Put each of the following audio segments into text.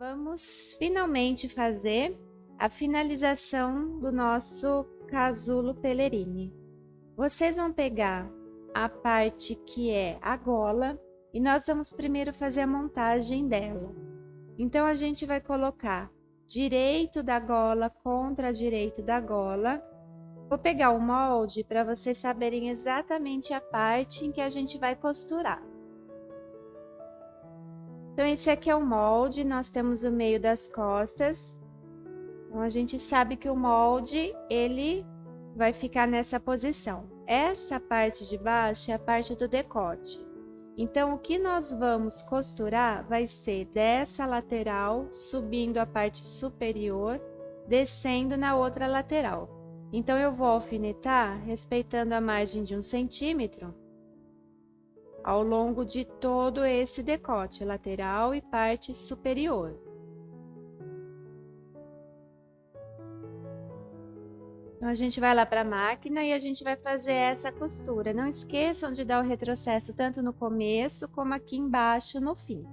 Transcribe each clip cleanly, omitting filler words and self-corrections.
Vamos finalmente fazer a finalização do nosso casulo Pellerini. Vocês vão pegar a parte que é a gola e nós vamos primeiro fazer a montagem dela. Então, a gente vai colocar direito da gola contra direito da gola. Vou pegar o molde para vocês saberem exatamente a parte em que a gente vai costurar. Então, esse aqui é o molde, nós temos o meio das costas. Então, a gente sabe que o molde, ele vai ficar nessa posição. Essa parte de baixo é a parte do decote. Então, o que nós vamos costurar vai ser dessa lateral, subindo a parte superior, descendo na outra lateral. Então, eu vou alfinetar, respeitando a margem de 1 centímetro, ao longo de todo esse decote, lateral e parte superior. Então, a gente vai lá para a máquina e a gente vai fazer essa costura. Não esqueçam de dar o retrocesso tanto no começo como aqui embaixo no fim.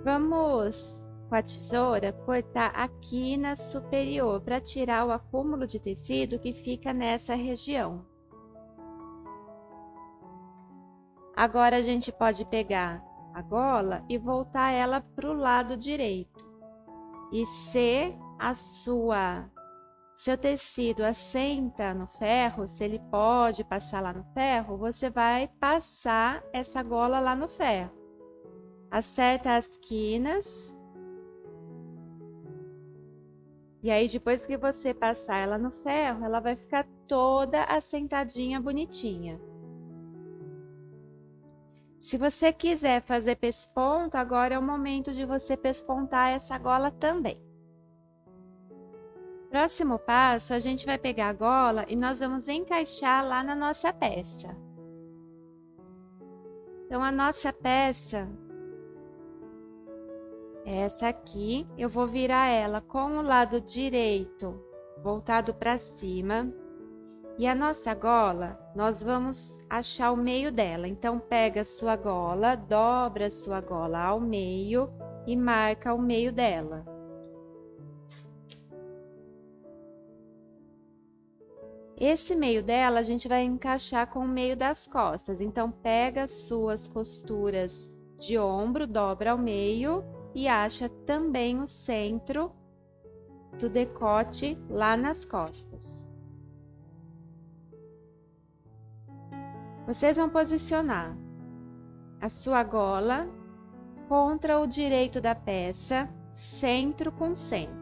Vamos, com a tesoura, cortar aqui na superior, para tirar o acúmulo de tecido que fica nessa região. Agora, a gente pode pegar a gola e voltar ela para o lado direito. E se seu tecido assenta no ferro, se ele pode passar lá no ferro, você vai passar essa gola lá no ferro. Acerta as quinas. E aí, depois que você passar ela no ferro, ela vai ficar toda assentadinha, bonitinha. Se você quiser fazer pesponto, agora é o momento de você pespontar essa gola também. Próximo passo, a gente vai pegar a gola e nós vamos encaixar lá na nossa peça. Então, a nossa peça é essa aqui. Eu vou virar ela com o lado direito voltado para cima. E a nossa gola, nós vamos achar o meio dela. Então, pega a sua gola, dobra a sua gola ao meio e marca o meio dela. Esse meio dela, a gente vai encaixar com o meio das costas. Então, pega as suas costuras de ombro, dobra ao meio e acha também o centro do decote lá nas costas. Vocês vão posicionar a sua gola contra o direito da peça, centro com centro.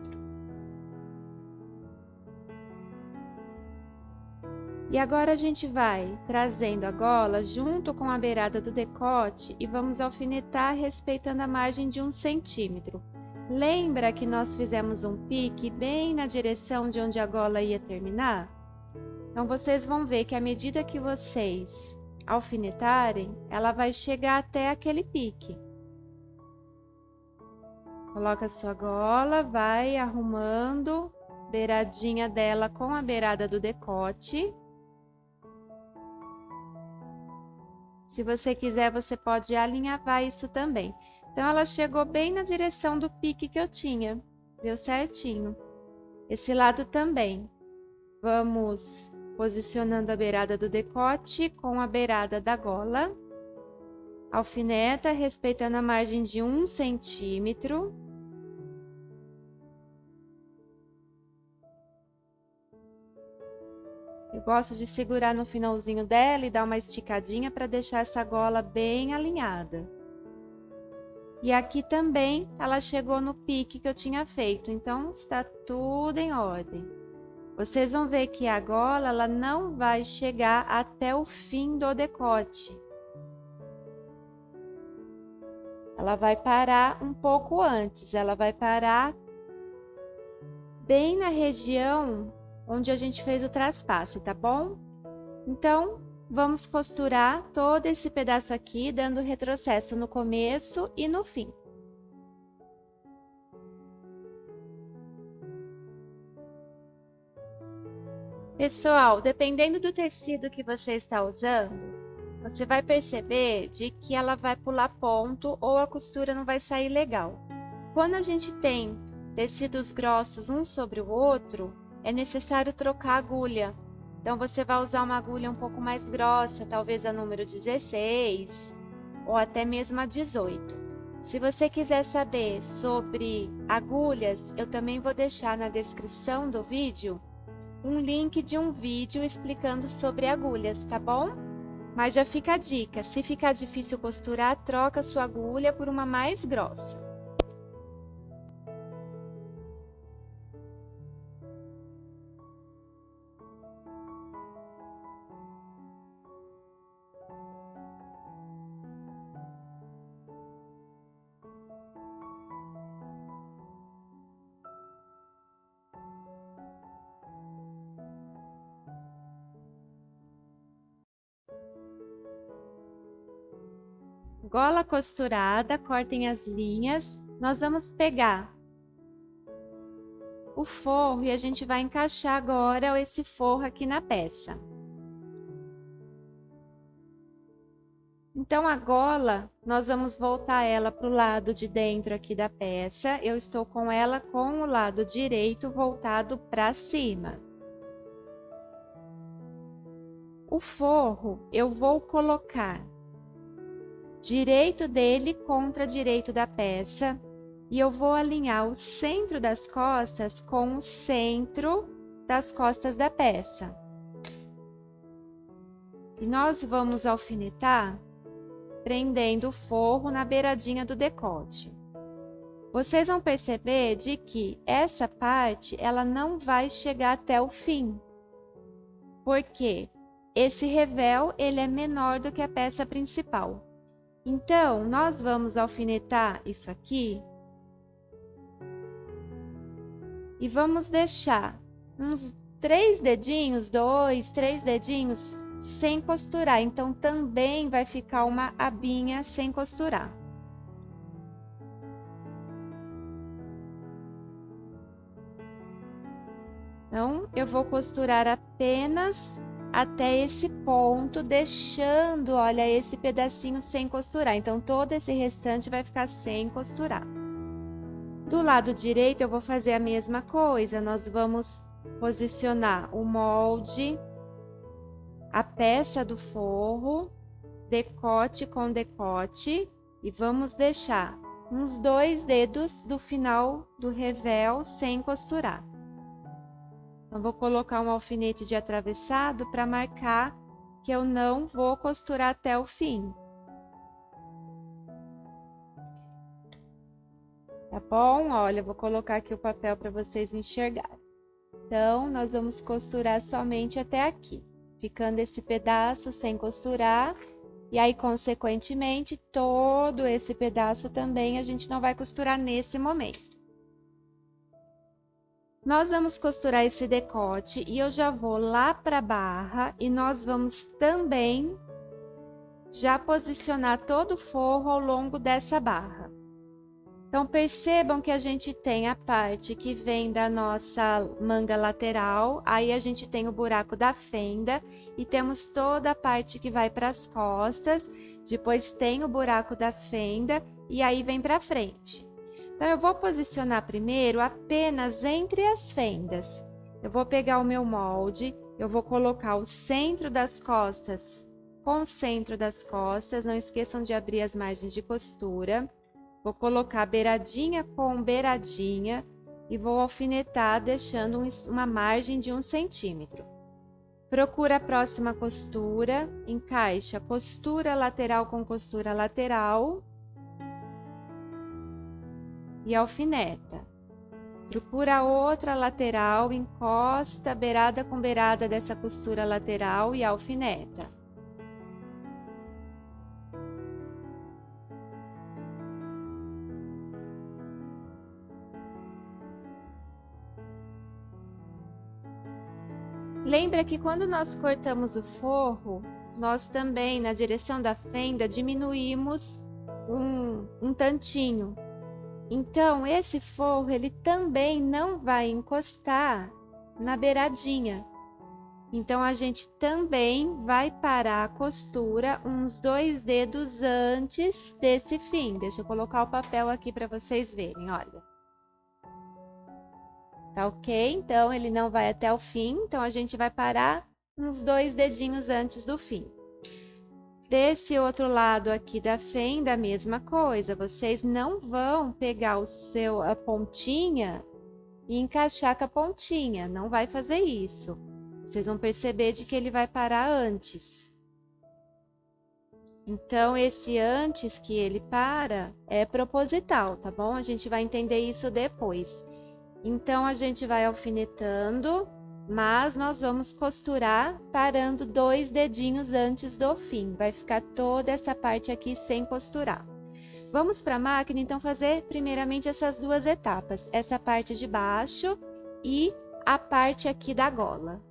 E agora a gente vai trazendo a gola junto com a beirada do decote e vamos alfinetar respeitando a margem de 1 centímetro. Lembra que nós fizemos um pique bem na direção de onde a gola ia terminar? Então, vocês vão ver que à medida que vocês alfinetarem, ela vai chegar até aquele pique. Coloca a sua gola, vai arrumando a beiradinha dela com a beirada do decote. Se você quiser, você pode alinhavar isso também. Então, ela chegou bem na direção do pique que eu tinha. Deu certinho. Esse lado também. Vamos posicionando a beirada do decote com a beirada da gola. Alfineta, respeitando a margem de 1 centímetro. Eu gosto de segurar no finalzinho dela e dar uma esticadinha para deixar essa gola bem alinhada. E aqui também ela chegou no pique que eu tinha feito, então está tudo em ordem. Vocês vão ver que a gola, ela não vai chegar até o fim do decote. Ela vai parar um pouco antes, ela vai parar bem na região onde a gente fez o traspasse, tá bom? Então, vamos costurar todo esse pedaço aqui, dando retrocesso no começo e no fim. Pessoal, dependendo do tecido que você está usando, você vai perceber de que ela vai pular ponto ou a costura não vai sair legal. Quando a gente tem tecidos grossos um sobre o outro, é necessário trocar a agulha. Então, você vai usar uma agulha um pouco mais grossa, talvez a número 16 ou até mesmo a 18. Se você quiser saber sobre agulhas, eu também vou deixar na descrição do vídeo um link de um vídeo explicando sobre agulhas, tá bom? Mas já fica a dica, se ficar difícil costurar, troca sua agulha por uma mais grossa. Gola costurada, cortem as linhas. Nós vamos pegar o forro e a gente vai encaixar agora esse forro aqui na peça. Então, a gola, nós vamos voltar ela para o lado de dentro aqui da peça. Eu estou com ela com o lado direito voltado para cima. O forro, eu vou colocar direito dele contra direito da peça e eu vou alinhar o centro das costas com o centro das costas da peça. E nós vamos alfinetar prendendo o forro na beiradinha do decote. Vocês vão perceber de que essa parte ela não vai chegar até o fim, porque esse revel ele é menor do que a peça principal. Então, nós vamos alfinetar isso aqui e vamos deixar uns 3 dedinhos, 2, 3 dedinhos sem costurar. Então, também vai ficar uma abinha sem costurar. Então, eu vou costurar apenas até esse ponto, deixando, olha, esse pedacinho sem costurar. Então, todo esse restante vai ficar sem costurar. Do lado direito, eu vou fazer a mesma coisa. Nós vamos posicionar o molde, a peça do forro, decote com decote, e vamos deixar uns 2 dedos do final do revel sem costurar. Então, vou colocar um alfinete de atravessado para marcar que eu não vou costurar até o fim. Tá bom? Olha, eu vou colocar aqui o papel para vocês enxergarem. Então, nós vamos costurar somente até aqui, ficando esse pedaço sem costurar. E aí, consequentemente, todo esse pedaço também a gente não vai costurar nesse momento. Nós vamos costurar esse decote e eu já vou lá para a barra e nós vamos também já posicionar todo o forro ao longo dessa barra. Então, percebam que a gente tem a parte que vem da nossa manga lateral, aí a gente tem o buraco da fenda e temos toda a parte que vai para as costas, depois tem o buraco da fenda e aí vem para frente. Então, eu vou posicionar primeiro apenas entre as fendas. Eu vou pegar o meu molde, eu vou colocar o centro das costas com o centro das costas, não esqueçam de abrir as margens de costura. Vou colocar beiradinha com beiradinha e vou alfinetar, deixando uma margem de 1 centímetro. Procura a próxima costura, encaixa costura lateral com costura lateral e alfineta. Procura outra lateral, encosta beirada com beirada dessa costura lateral e alfineta. Lembra que quando nós cortamos o forro, nós também, na direção da fenda, diminuímos um tantinho. Então, esse forro, ele também não vai encostar na beiradinha. Então, a gente também vai parar a costura uns 2 dedos antes desse fim. Deixa eu colocar o papel aqui para vocês verem, olha. Tá ok? Então, ele não vai até o fim, então a gente vai parar uns 2 dedinhos antes do fim. Desse outro lado aqui da fenda, a mesma coisa. Vocês não vão pegar a pontinha e encaixar com a pontinha, não vai fazer isso. Vocês vão perceber de que ele vai parar antes. Então, esse antes que ele para é proposital, tá bom? A gente vai entender isso depois. Então, a gente vai alfinetando, mas nós vamos costurar parando 2 dedinhos antes do fim. Vai ficar toda essa parte aqui sem costurar. Vamos para a máquina, então, fazer primeiramente essas 2 etapas. Essa parte de baixo e a parte aqui da gola.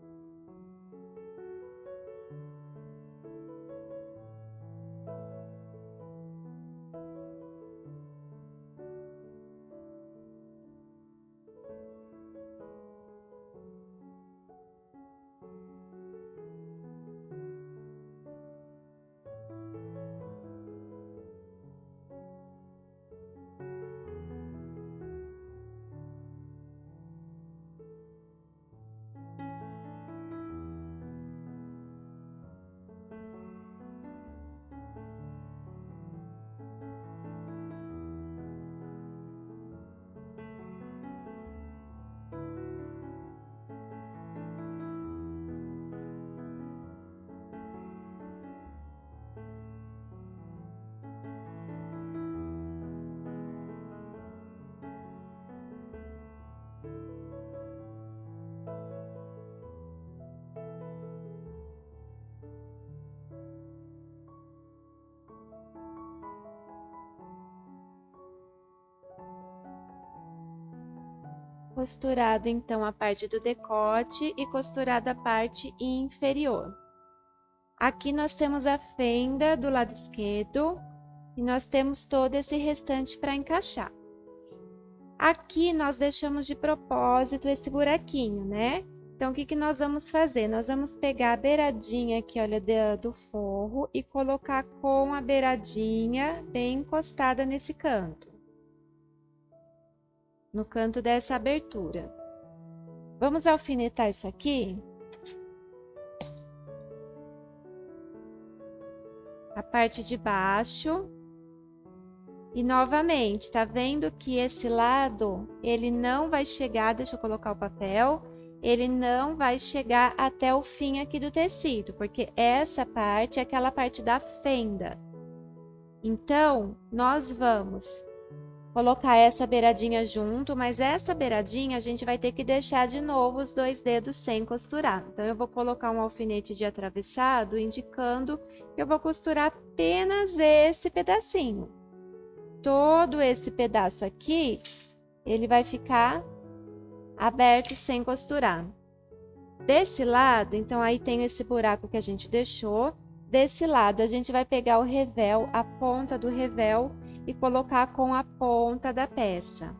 Costurado, então, a parte do decote e costurada a parte inferior. Aqui nós temos a fenda do lado esquerdo e nós temos todo esse restante para encaixar. Aqui nós deixamos de propósito esse buraquinho, né? Então, o que que nós vamos fazer? Nós vamos pegar a beiradinha aqui, olha, do forro e colocar com a beiradinha bem encostada nesse canto. No canto dessa abertura. Vamos alfinetar isso aqui? A parte de baixo. E novamente, tá vendo que esse lado, ele não vai chegar, deixa eu colocar o papel, ele não vai chegar até o fim aqui do tecido, porque essa parte é aquela parte da fenda. Então, nós vamos colocar essa beiradinha junto, mas essa beiradinha a gente vai ter que deixar de novo os 2 dedos sem costurar. Então, eu vou colocar um alfinete de atravessado, indicando que eu vou costurar apenas esse pedacinho. Todo esse pedaço aqui, ele vai ficar aberto sem costurar. Desse lado, então, aí tem esse buraco que a gente deixou. Desse lado, a gente vai pegar o revel, a ponta do revel, e colocar com a ponta da peça.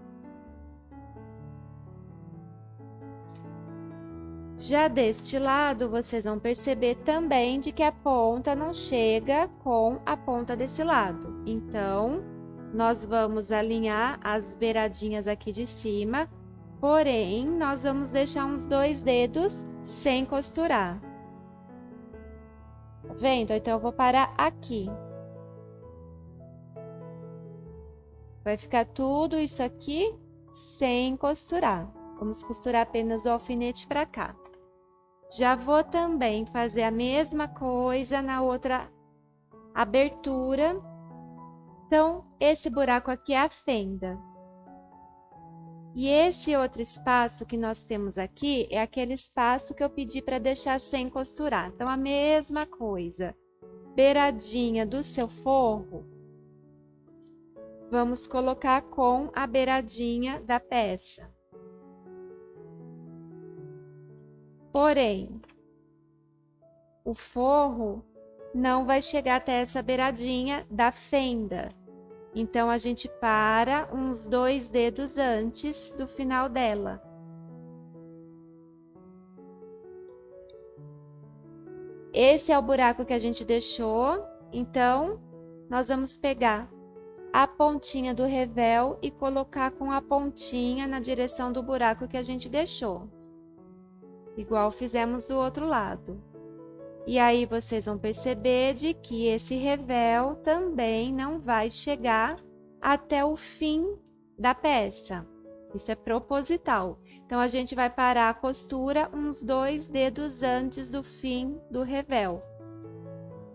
Já deste lado, vocês vão perceber também de que a ponta não chega com a ponta desse lado. Então, nós vamos alinhar as beiradinhas aqui de cima, porém, nós vamos deixar uns 2 dedos sem costurar. Tá vendo? Então, eu vou parar aqui. Vai ficar tudo isso aqui sem costurar. Vamos costurar apenas o alfinete para cá. Já vou também fazer a mesma coisa na outra abertura. Então, esse buraco aqui é a fenda. E esse outro espaço que nós temos aqui é aquele espaço que eu pedi para deixar sem costurar. Então, a mesma coisa. Beiradinha do seu forro. Vamos colocar com a beiradinha da peça. Porém, o forro não vai chegar até essa beiradinha da fenda. Então, a gente para uns 2 dedos antes do final dela. Esse é o buraco que a gente deixou, então, nós vamos pegar a pontinha do revel e colocar com a pontinha na direção do buraco que a gente deixou. Igual fizemos do outro lado. E aí, vocês vão perceber de que esse revel também não vai chegar até o fim da peça. Isso é proposital. Então, a gente vai parar a costura uns 2 dedos antes do fim do revel.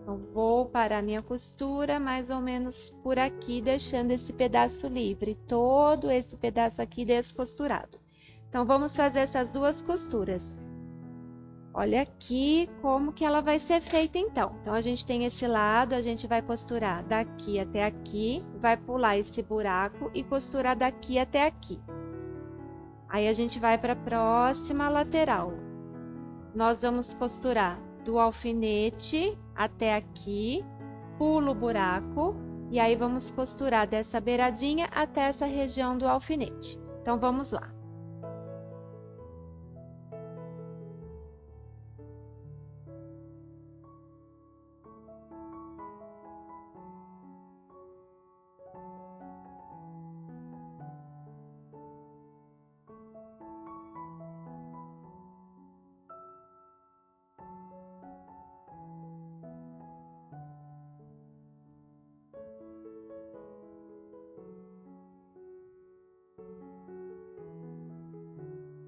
Então, vou parar minha costura mais ou menos por aqui, deixando esse pedaço livre, todo esse pedaço aqui descosturado. Então, vamos fazer essas 2 costuras. Olha aqui como que ela vai ser feita, então. Então, a gente tem esse lado, a gente vai costurar daqui até aqui, vai pular esse buraco e costurar daqui até aqui. Aí, a gente vai para a próxima lateral. Nós vamos costurar do alfinete até aqui, pulo o buraco, e aí vamos costurar dessa beiradinha até essa região do alfinete. Então, vamos lá.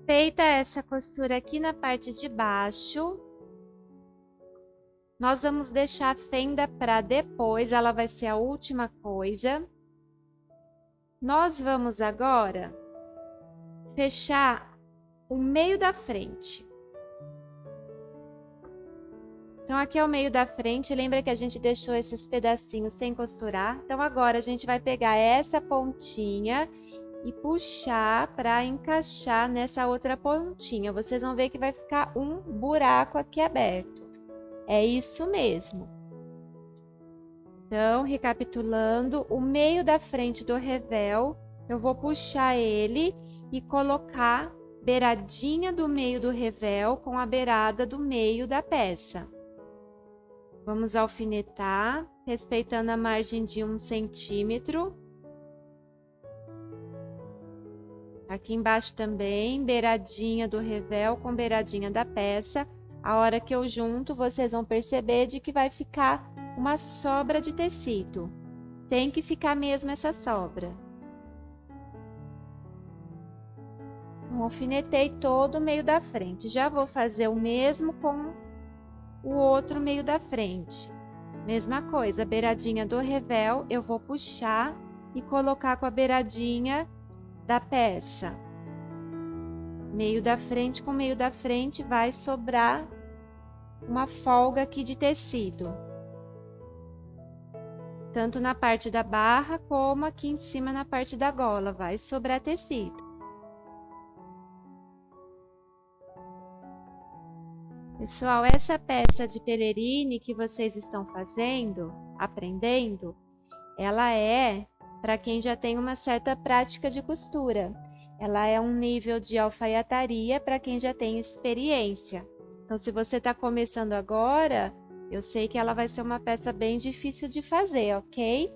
Feita essa costura aqui na parte de baixo, nós vamos deixar a fenda para depois, ela vai ser a última coisa. Nós vamos agora fechar o meio da frente. Então, aqui é o meio da frente, lembra que a gente deixou esses pedacinhos sem costurar? Então, agora a gente vai pegar essa pontinha e puxar para encaixar nessa outra pontinha. Vocês vão ver que vai ficar um buraco aqui aberto. É isso mesmo. Então, recapitulando, o meio da frente do revel, eu vou puxar ele e colocar beiradinha do meio do revel com a beirada do meio da peça. Vamos alfinetar, respeitando a margem de 1 centímetro. Aqui embaixo também, beiradinha do revel com beiradinha da peça. A hora que eu junto, vocês vão perceber de que vai ficar uma sobra de tecido. Tem que ficar mesmo essa sobra. Então, alfinetei todo o meio da frente. Já vou fazer o mesmo com o outro meio da frente. Mesma coisa, beiradinha do revel, eu vou puxar e colocar com a beiradinha da peça. Meio da frente com meio da frente vai sobrar uma folga aqui de tecido. Tanto na parte da barra como aqui em cima na parte da gola, vai sobrar tecido. Pessoal, essa peça de pelerine que vocês estão fazendo, aprendendo, ela é para quem já tem uma certa prática de costura. Ela é um nível de alfaiataria para quem já tem experiência. Então, se você está começando agora, eu sei que ela vai ser uma peça bem difícil de fazer, ok?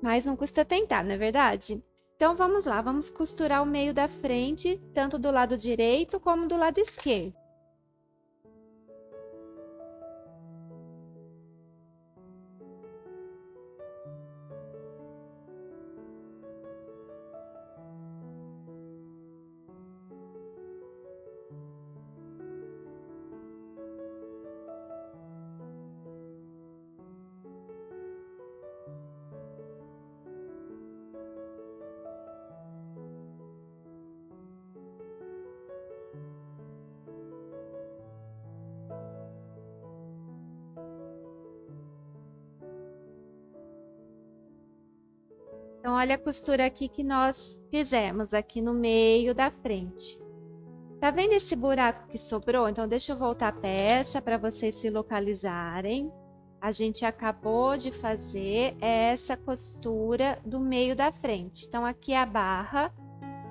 Mas não custa tentar, não é verdade? Então, vamos lá, vamos costurar o meio da frente, tanto do lado direito como do lado esquerdo. Então, olha a costura aqui que nós fizemos aqui no meio da frente. Tá vendo esse buraco que sobrou? Então, deixa eu voltar a peça para vocês se localizarem. A gente acabou de fazer essa costura do meio da frente. Então, aqui é a barra.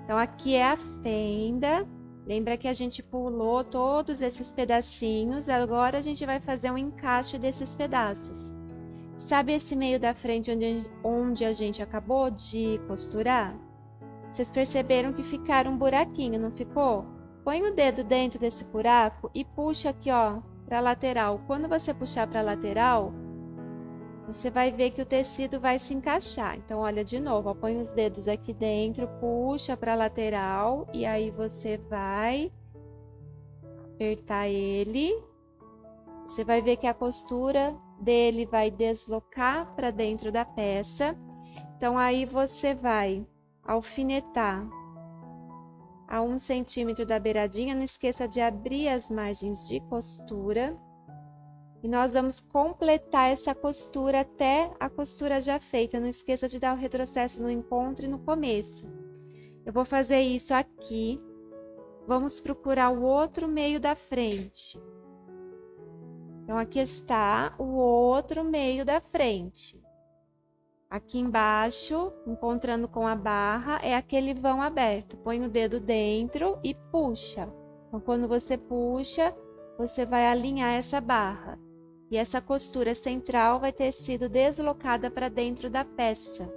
Então, aqui é a fenda. Lembra que a gente pulou todos esses pedacinhos. Agora, a gente vai fazer um encaixe desses pedaços. Sabe esse meio da frente onde a gente acabou de costurar? Vocês perceberam que ficaram um buraquinho, não ficou? Põe o dedo dentro desse buraco e puxa aqui, ó, para a lateral. Quando você puxar para a lateral, você vai ver que o tecido vai se encaixar. Então, olha de novo, ó, põe os dedos aqui dentro, puxa para a lateral e aí você vai apertar ele. Você vai ver que a costura dele vai deslocar para dentro da peça. Então, aí você vai alfinetar a 1 centímetro da beiradinha. Não esqueça de abrir as margens de costura. E nós vamos completar essa costura até a costura já feita. Não esqueça de dar o retrocesso no encontro e no começo. Eu vou fazer isso aqui. Vamos procurar o outro meio da frente. Então, aqui está o outro meio da frente. Aqui embaixo, encontrando com a barra, é aquele vão aberto. Põe o dedo dentro e puxa. Então, quando você puxa, você vai alinhar essa barra. E essa costura central vai ter sido deslocada para dentro da peça.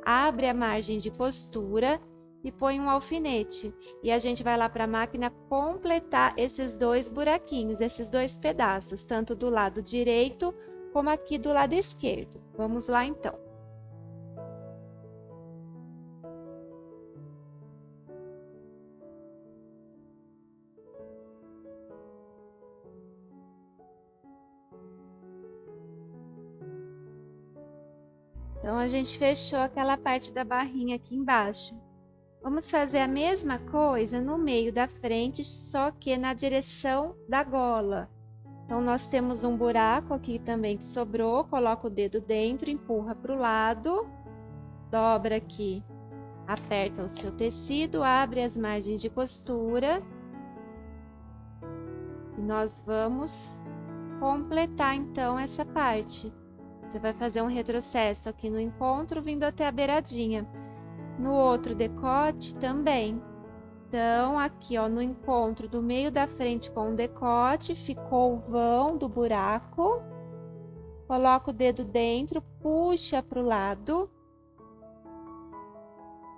Abre a margem de costura e põe um alfinete. E a gente vai lá para a máquina completar esses 2 buraquinhos, esses 2 pedaços, tanto do lado direito como aqui do lado esquerdo. Vamos lá, então. Então, a gente fechou aquela parte da barrinha aqui embaixo. Vamos fazer a mesma coisa no meio da frente, só que na direção da gola. Então, nós temos um buraco aqui também que sobrou. Coloca o dedo dentro, empurra para o lado, dobra aqui, aperta o seu tecido, abre as margens de costura. E nós vamos completar, então, essa parte. Você vai fazer um retrocesso aqui no encontro, vindo até a beiradinha. No outro decote também. Então, aqui, ó, no encontro do meio da frente com o decote, ficou o vão do buraco. Coloca o dedo dentro, puxa para o lado.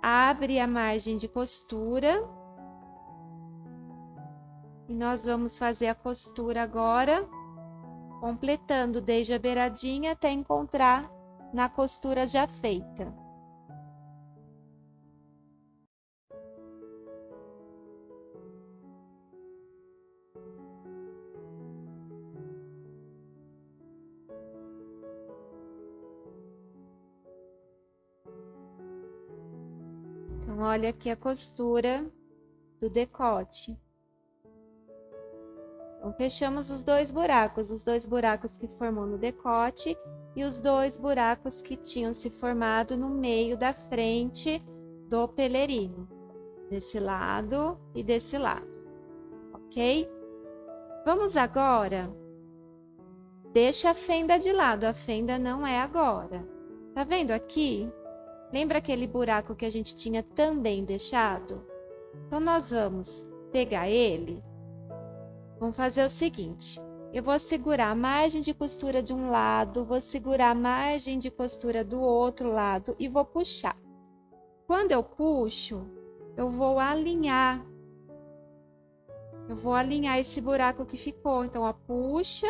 Abre a margem de costura. E nós vamos fazer a costura agora, completando desde a beiradinha até encontrar na costura já feita. Então, olha aqui a costura do decote. Então, fechamos os 2 buracos que formou no decote e os 2 buracos que tinham se formado no meio da frente do pelerino, desse lado e desse lado, ok? Vamos agora, deixa a fenda de lado, a fenda não é agora. Tá vendo aqui? Lembra aquele buraco que a gente tinha também deixado? Então, nós vamos pegar ele. Vamos fazer o seguinte, eu vou segurar a margem de costura de um lado, vou segurar a margem de costura do outro lado e vou puxar. Quando eu puxo, eu vou alinhar esse buraco que ficou. Então, ó, puxa.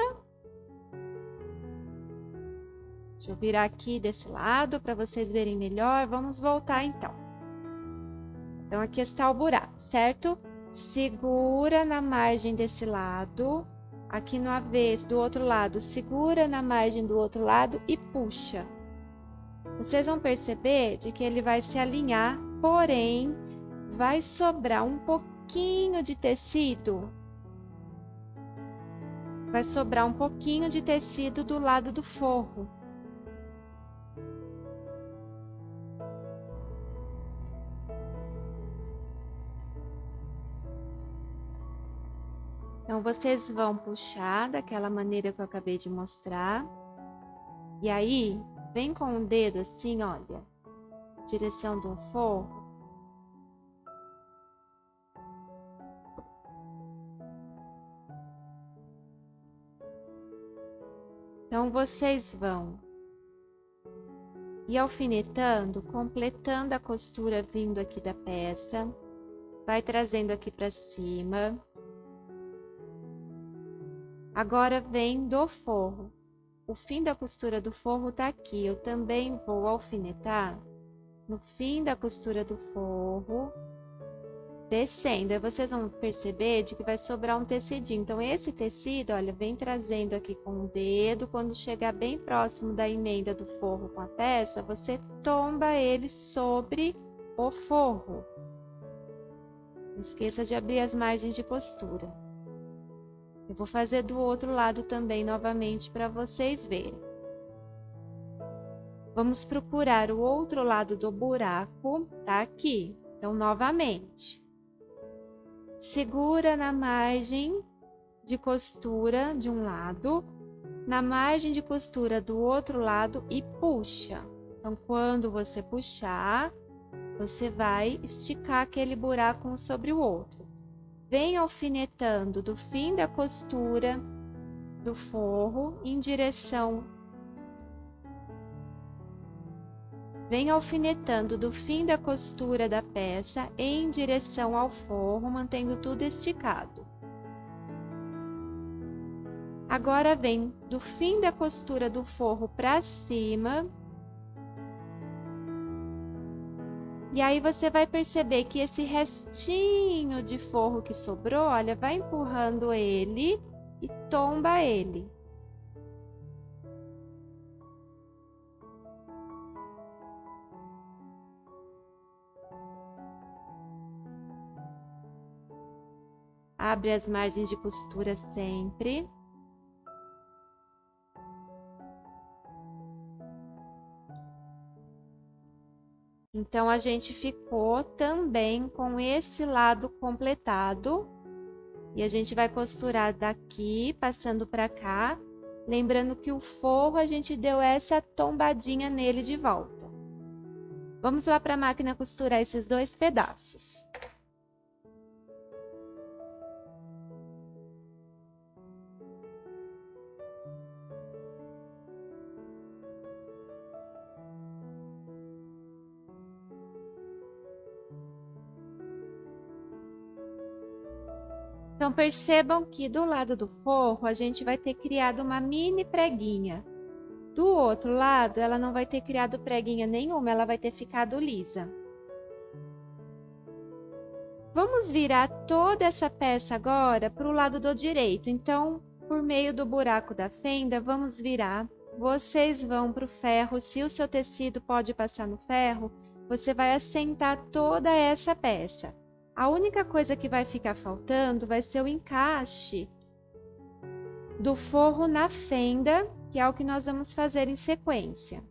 Deixa eu virar aqui desse lado para vocês verem melhor. Vamos voltar, então. Então, aqui está o buraco, certo? Segura na margem desse lado, aqui no avesso, do outro lado, segura na margem do outro lado e puxa. Vocês vão perceber de que ele vai se alinhar, porém, vai sobrar um pouquinho de tecido. Vai sobrar um pouquinho de tecido do lado do forro. Então, vocês vão puxar daquela maneira que eu acabei de mostrar. E aí, vem com o dedo assim, olha, na direção do forro. Então, vocês vão ir alfinetando, completando a costura vindo aqui da peça. Vai trazendo aqui para cima. Agora vem do forro. O fim da costura do forro tá aqui. Eu também vou alfinetar no fim da costura do forro, descendo. Aí vocês vão perceber de que vai sobrar um tecidinho. Então, esse tecido, olha, vem trazendo aqui com o dedo. Quando chegar bem próximo da emenda do forro com a peça, você tomba ele sobre o forro. Não esqueça de abrir as margens de costura. Eu vou fazer do outro lado também, novamente, para vocês verem. Vamos procurar o outro lado do buraco, tá aqui. Então, novamente, segura na margem de costura de um lado, na margem de costura do outro lado e puxa. Então, quando você puxar, você vai esticar aquele buraco um sobre o outro. Vem alfinetando do fim da costura do forro em direção. Vem alfinetando do fim da costura da peça em direção ao forro, mantendo tudo esticado. Agora vem do fim da costura do forro para cima. E aí você vai perceber que esse restinho de forro que sobrou, olha, vai empurrando ele e tomba ele. Abre as margens de costura sempre. Então, a gente ficou também com esse lado completado. E a gente vai costurar daqui, passando para cá. Lembrando que o forro, a gente deu essa tombadinha nele de volta. Vamos lá para a máquina costurar esses dois pedaços. Então, percebam que do lado do forro, a gente vai ter criado uma mini preguinha. Do outro lado, ela não vai ter criado preguinha nenhuma, ela vai ter ficado lisa. Vamos virar toda essa peça agora para o lado do direito. Então, por meio do buraco da fenda, vamos virar. Vocês vão para o ferro. Se o seu tecido pode passar no ferro, você vai assentar toda essa peça. A única coisa que vai ficar faltando vai ser o encaixe do forro na fenda, que é o que nós vamos fazer em sequência.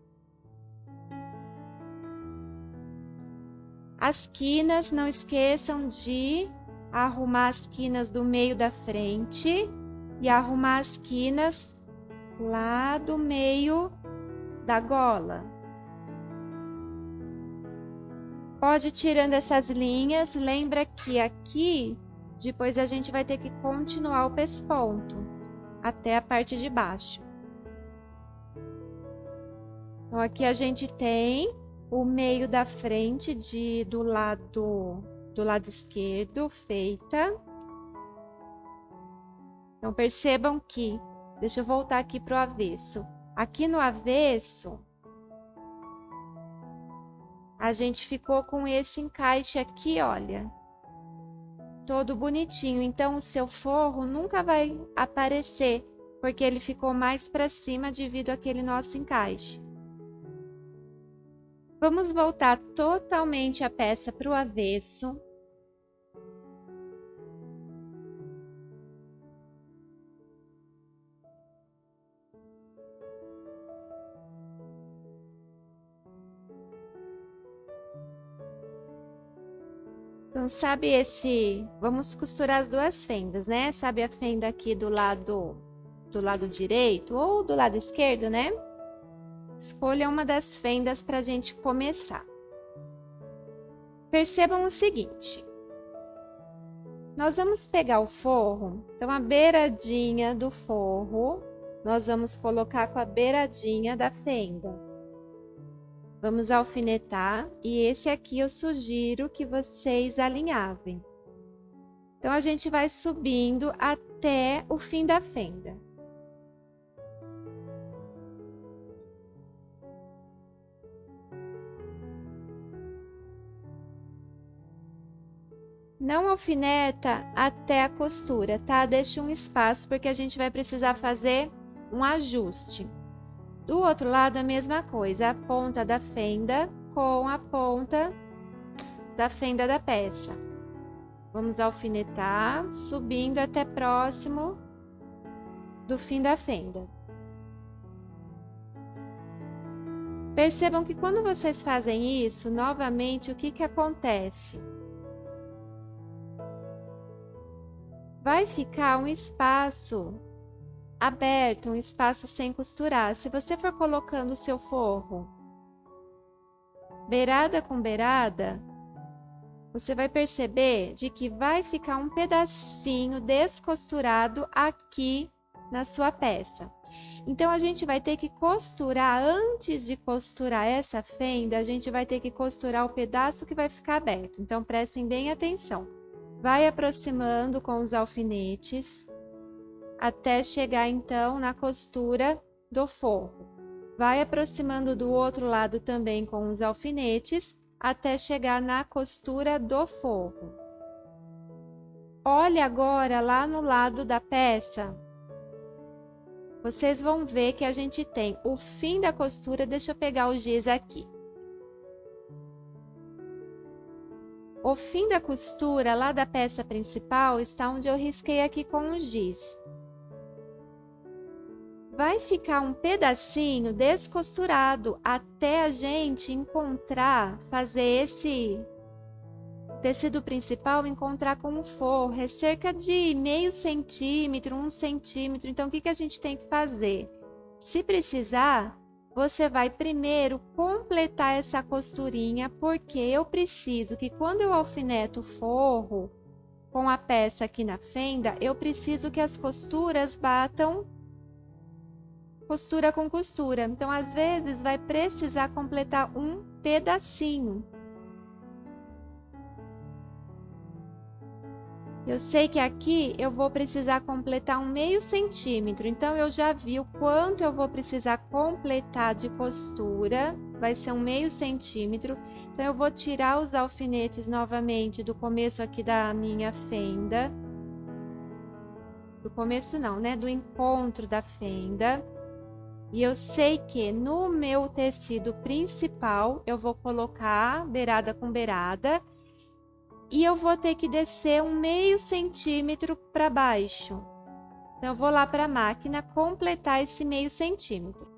As quinas, não esqueçam de arrumar as quinas do meio da frente e arrumar as quinas lá do meio da gola. Pode ir tirando essas linhas, lembra que aqui, depois a gente vai ter que continuar o pesponto, até a parte de baixo. Então, aqui a gente tem o meio da frente do lado esquerdo feita. Então, percebam que, deixa eu voltar aqui para o avesso. Aqui no avesso, a gente ficou com esse encaixe aqui, olha, todo bonitinho. Então, o seu forro nunca vai aparecer, porque ele ficou mais para cima devido àquele nosso encaixe. Vamos voltar totalmente a peça para o avesso. Então, sabe vamos costurar as duas fendas, né? Sabe a fenda aqui do lado direito ou do lado esquerdo, né? Escolha uma das fendas para a gente começar. Percebam o seguinte. Nós vamos pegar o forro, então a beiradinha do forro, nós vamos colocar com a beiradinha da fenda. Vamos alfinetar e esse aqui eu sugiro que vocês alinhavem. Então, a gente vai subindo até o fim da fenda. Não alfineta até a costura, tá? Deixe um espaço porque a gente vai precisar fazer um ajuste. Do outro lado, a mesma coisa, a ponta da fenda com a ponta da fenda da peça. Vamos alfinetar, subindo até próximo do fim da fenda. Percebam que quando vocês fazem isso, novamente, o que que acontece? Vai ficar um espaço aberto, um espaço sem costurar. Se você for colocando o seu forro beirada com beirada, você vai perceber de que vai ficar um pedacinho descosturado aqui na sua peça. Então, a gente vai ter que costurar, antes de costurar essa fenda, a gente vai ter que costurar o pedaço que vai ficar aberto. Então, prestem bem atenção. Vai aproximando com os alfinetes, até chegar então na costura do forro. Vai aproximando do outro lado também com os alfinetes, até chegar na costura do forro. Olha agora lá no lado da peça. Vocês vão ver que a gente tem o fim da costura, deixa eu pegar o giz aqui. O fim da costura lá da peça principal está onde eu risquei aqui com o giz. Vai ficar um pedacinho descosturado até a gente encontrar, fazer esse tecido principal, encontrar com o forro. É cerca de meio centímetro, 1 centímetro. Então, o que que a gente tem que fazer? Se precisar, você vai primeiro completar essa costurinha, porque eu preciso que quando eu alfineto o forro com a peça aqui na fenda, eu preciso que as costuras batam costura com costura. Então, às vezes, vai precisar completar um pedacinho. Eu sei que aqui eu vou precisar completar um meio centímetro, então eu já vi o quanto eu vou precisar completar de costura, vai ser um meio centímetro. Então, eu vou tirar os alfinetes novamente do começo aqui da minha fenda. Do começo não, né? Do encontro da fenda. E eu sei que no meu tecido principal, eu vou colocar beirada com beirada. E eu vou ter que descer um meio centímetro para baixo. Então, eu vou lá para a máquina completar esse meio centímetro.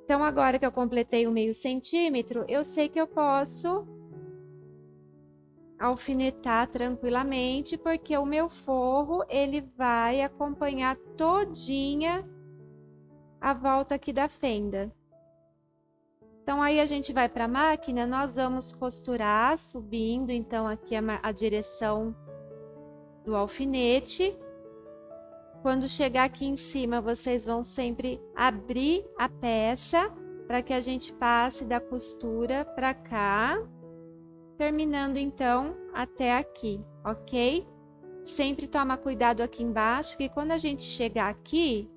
Então, agora que eu completei o meio centímetro, eu sei que eu posso alfinetar tranquilamente, porque o meu forro, ele vai acompanhar todinha a volta aqui da fenda. Então, aí a gente vai para a máquina, nós vamos costurar subindo, então, aqui a direção do alfinete. Quando chegar aqui em cima, vocês vão sempre abrir a peça para que a gente passe da costura para cá, terminando então até aqui, ok? Sempre toma cuidado aqui embaixo, que quando a gente chegar aqui,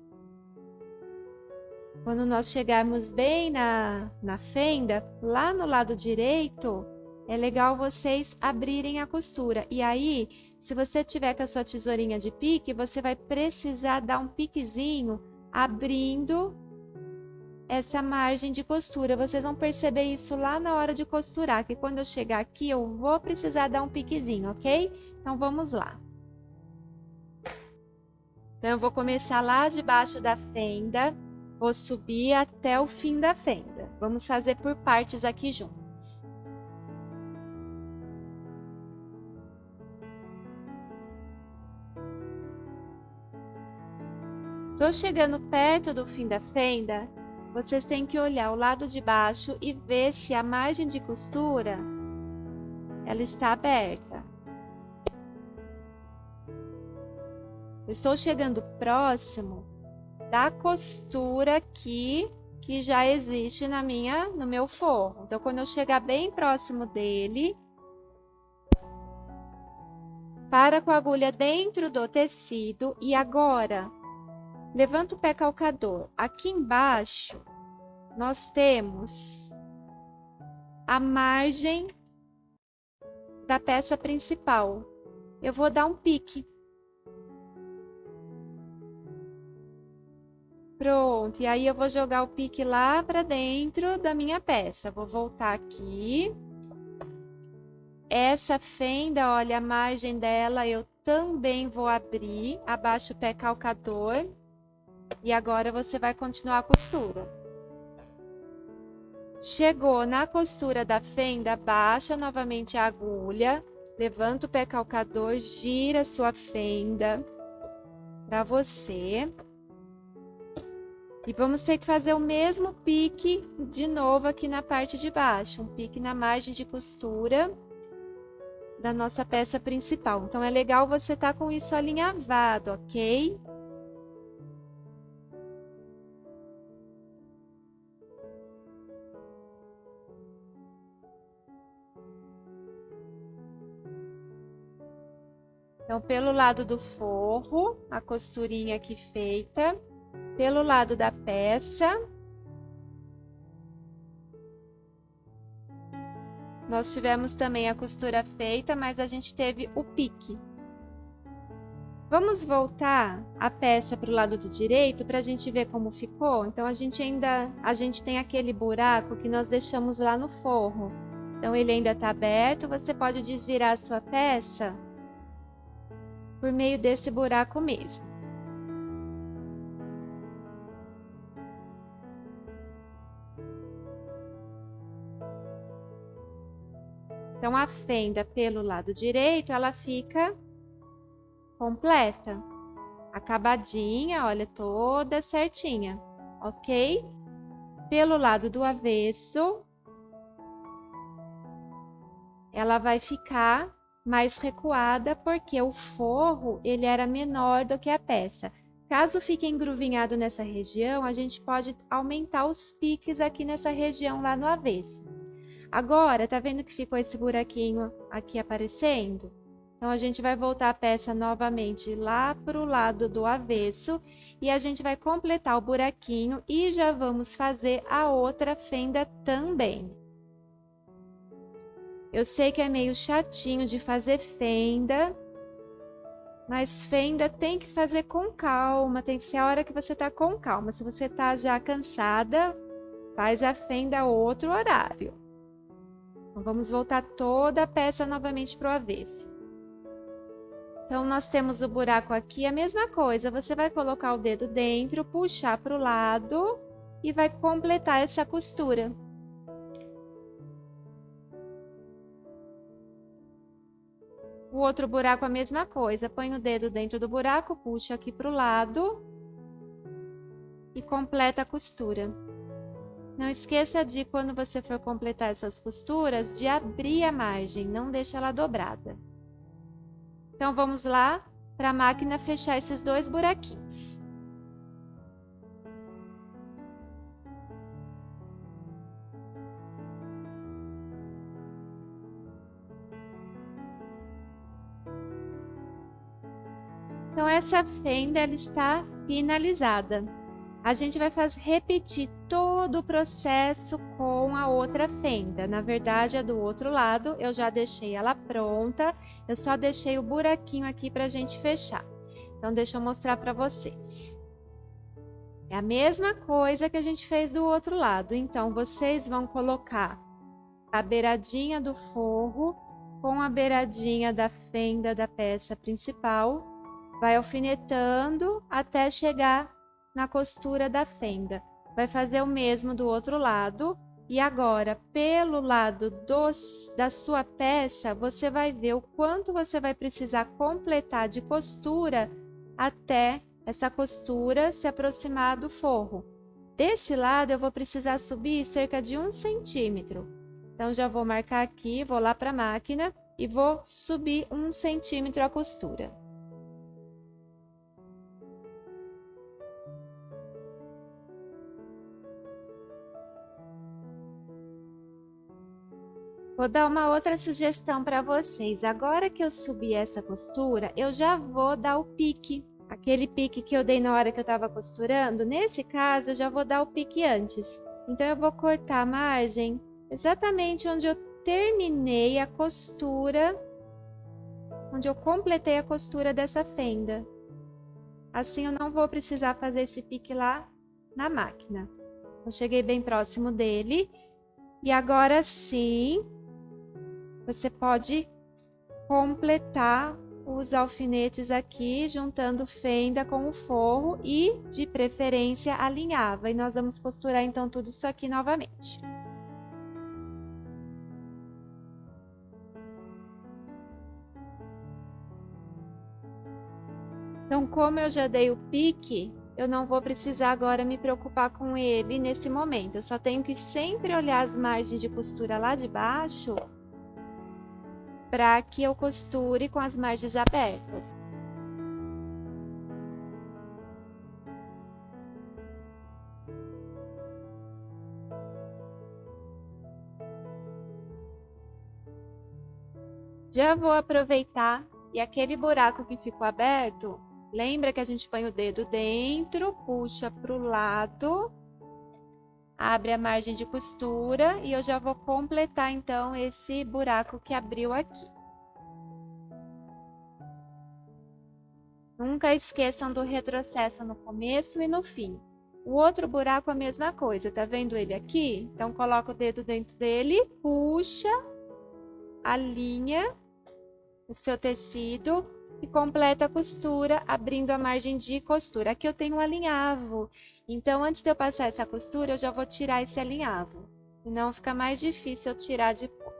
quando nós chegarmos bem na fenda, lá no lado direito, é legal vocês abrirem a costura. E aí, se você tiver com a sua tesourinha de pique, você vai precisar dar um piquezinho abrindo essa margem de costura. Vocês vão perceber isso lá na hora de costurar, que quando eu chegar aqui, eu vou precisar dar um piquezinho, ok? Então, vamos lá. Então, eu vou começar lá debaixo da fenda, vou subir até o fim da fenda. Vamos fazer por partes aqui juntas. Tô chegando perto do fim da fenda, vocês têm que olhar o lado de baixo e ver se a margem de costura, ela está aberta. Eu estou chegando próximo da costura aqui que já existe no meu forro. Então, quando eu chegar bem próximo dele, para com a agulha dentro do tecido e agora levanta o pé calcador. Aqui embaixo, nós temos a margem da peça principal. Eu vou dar um pique. Pronto, e aí eu vou jogar o pique lá para dentro da minha peça. Vou voltar aqui. Essa fenda, olha, a margem dela eu também vou abrir. Abaixa o pé calcador. E agora você vai continuar a costura. Chegou na costura da fenda, baixa novamente a agulha, levanta o pé calcador, gira a sua fenda para você. E vamos ter que fazer o mesmo pique de novo aqui na parte de baixo, um pique na margem de costura da nossa peça principal. Então, é legal você estar com isso alinhavado, ok? Então, pelo lado do forro, a costurinha aqui feita. Pelo lado da peça, nós tivemos também a costura feita, mas a gente teve o pique. Vamos voltar a peça para o lado do direito para a gente ver como ficou? Então, a gente tem aquele buraco que nós deixamos lá no forro. Então, ele ainda está aberto, você pode desvirar a sua peça por meio desse buraco mesmo. Então, a fenda pelo lado direito, ela fica completa, acabadinha, olha, toda certinha, ok? Pelo lado do avesso, ela vai ficar mais recuada, porque o forro, ele era menor do que a peça. Caso fique engruvinhado nessa região, a gente pode aumentar os piques aqui nessa região lá no avesso. Agora, tá vendo que ficou esse buraquinho aqui aparecendo? Então, a gente vai voltar a peça novamente lá pro lado do avesso e a gente vai completar o buraquinho e já vamos fazer a outra fenda também. Eu sei que é meio chatinho de fazer fenda, mas fenda tem que fazer com calma, tem que ser a hora que você tá com calma. Se você tá já cansada, faz a fenda outro horário. Então, vamos voltar toda a peça novamente para o avesso. Então, nós temos o buraco aqui, a mesma coisa. Você vai colocar o dedo dentro, puxar para o lado e vai completar essa costura. O outro buraco, a mesma coisa. Põe o dedo dentro do buraco, puxa aqui para o lado e completa a costura. Não esqueça de, quando você for completar essas costuras, de abrir a margem, não deixa ela dobrada. Então, vamos lá para a máquina fechar esses dois buraquinhos. Então, essa fenda, ela está finalizada. A gente vai repetir todo o processo com a outra fenda. Na verdade, a do outro lado, eu já deixei ela pronta. Eu só deixei o buraquinho aqui para a gente fechar. Então, deixa eu mostrar para vocês. É a mesma coisa que a gente fez do outro lado. Então, vocês vão colocar a beiradinha do forro com a beiradinha da fenda da peça principal. vai alfinetando até chegar na costura da fenda. Vai fazer o mesmo do outro lado. E agora, pelo lado da sua peça, você vai ver o quanto você vai precisar completar de costura até essa costura se aproximar do forro. Desse lado, eu vou precisar subir cerca de 1 centímetro. Então, já vou marcar aqui, vou lá para a máquina e vou subir 1 centímetro a costura. Vou dar uma outra sugestão para vocês. Agora que eu subi essa costura, eu já vou dar o pique. Aquele pique que eu dei na hora que eu estava costurando, nesse caso, eu já vou dar o pique antes. Então, eu vou cortar a margem exatamente onde eu terminei a costura, onde eu completei a costura dessa fenda. Assim, eu não vou precisar fazer esse pique lá na máquina. Eu cheguei bem próximo dele. E agora sim, você pode completar os alfinetes aqui, juntando fenda com o forro e, de preferência, alinhava. E nós vamos costurar, então, tudo isso aqui novamente. Então, como eu já dei o pique, eu não vou precisar agora me preocupar com ele nesse momento. Eu só tenho que sempre olhar as margens de costura lá de baixo para que eu costure com as margens abertas. Já vou aproveitar e aquele buraco que ficou aberto, lembra que a gente põe o dedo dentro, puxa para o lado, abre a margem de costura e eu já vou completar então esse buraco que abriu aqui. Nunca esqueçam do retrocesso no começo e no fim. O outro buraco a mesma coisa, tá vendo ele aqui? Então coloca o dedo dentro dele, puxa a linha do seu tecido e completa a costura abrindo a margem de costura. Aqui eu tenho um alinhavo, então antes de eu passar essa costura eu já vou tirar esse alinhavo, senão fica mais difícil eu tirar depois.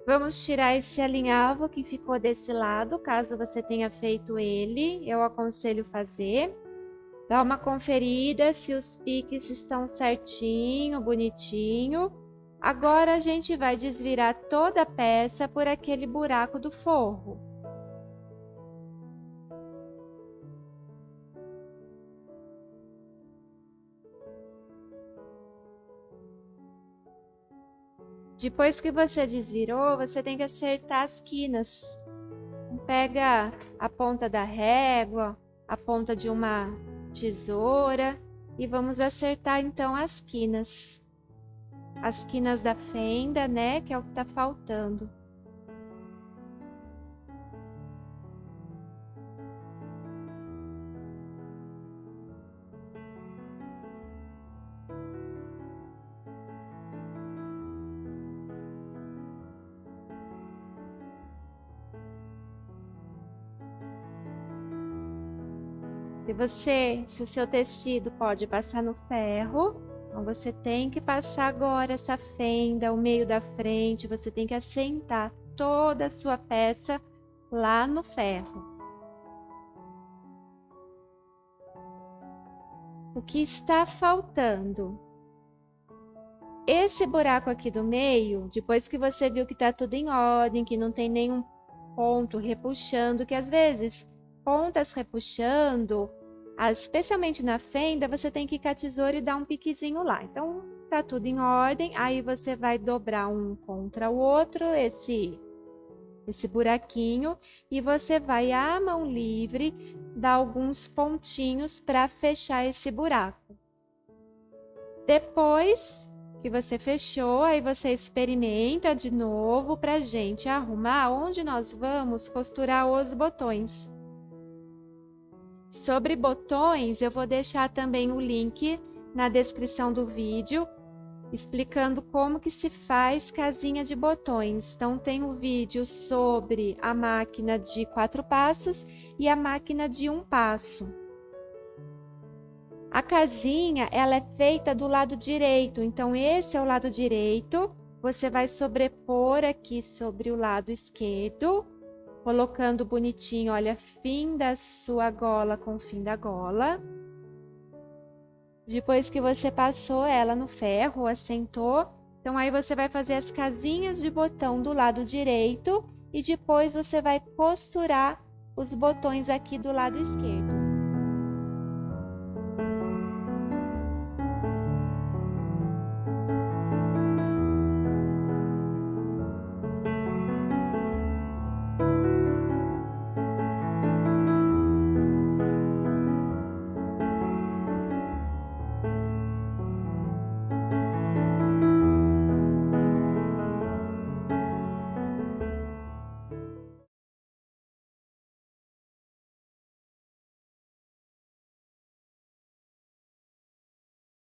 Vamos tirar esse alinhavo que ficou desse lado, caso você tenha feito ele, eu aconselho fazer. Dá uma conferida se os piques estão certinho, bonitinho. Agora a gente vai desvirar toda a peça por aquele buraco do forro. Depois que você desvirou, você tem que acertar as quinas. Pega a ponta da régua, a ponta de uma tesoura e vamos acertar então as quinas da fenda, né, que é o que tá faltando. Se o seu tecido pode passar no ferro, então você tem que passar agora essa fenda, o meio da frente, você tem que assentar toda a sua peça lá no ferro. O que está faltando? Esse buraco aqui do meio, depois que você viu que tá tudo em ordem, que não tem nenhum ponto repuxando, que às vezes pontas repuxando, especialmente na fenda, você tem que ir com a tesoura e dar um piquezinho lá. Então, tá tudo em ordem, aí você vai dobrar um contra o outro, esse buraquinho, e você vai, à mão livre, dar alguns pontinhos para fechar esse buraco. Depois que você fechou, aí você experimenta de novo pra gente arrumar onde nós vamos costurar os botões. Sobre botões, eu vou deixar também o link na descrição do vídeo. explicando como que se faz casinha de botões. Então tem um vídeo sobre a máquina de 4 passos e a máquina de 1 passo. A casinha, ela é feita do lado direito, então esse é o lado direito, você vai sobrepor aqui sobre o lado esquerdo, colocando bonitinho, olha, fim da sua gola com o fim da gola. Depois que você passou ela no ferro, assentou, então aí você vai fazer as casinhas de botão do lado direito e depois você vai costurar os botões aqui do lado esquerdo.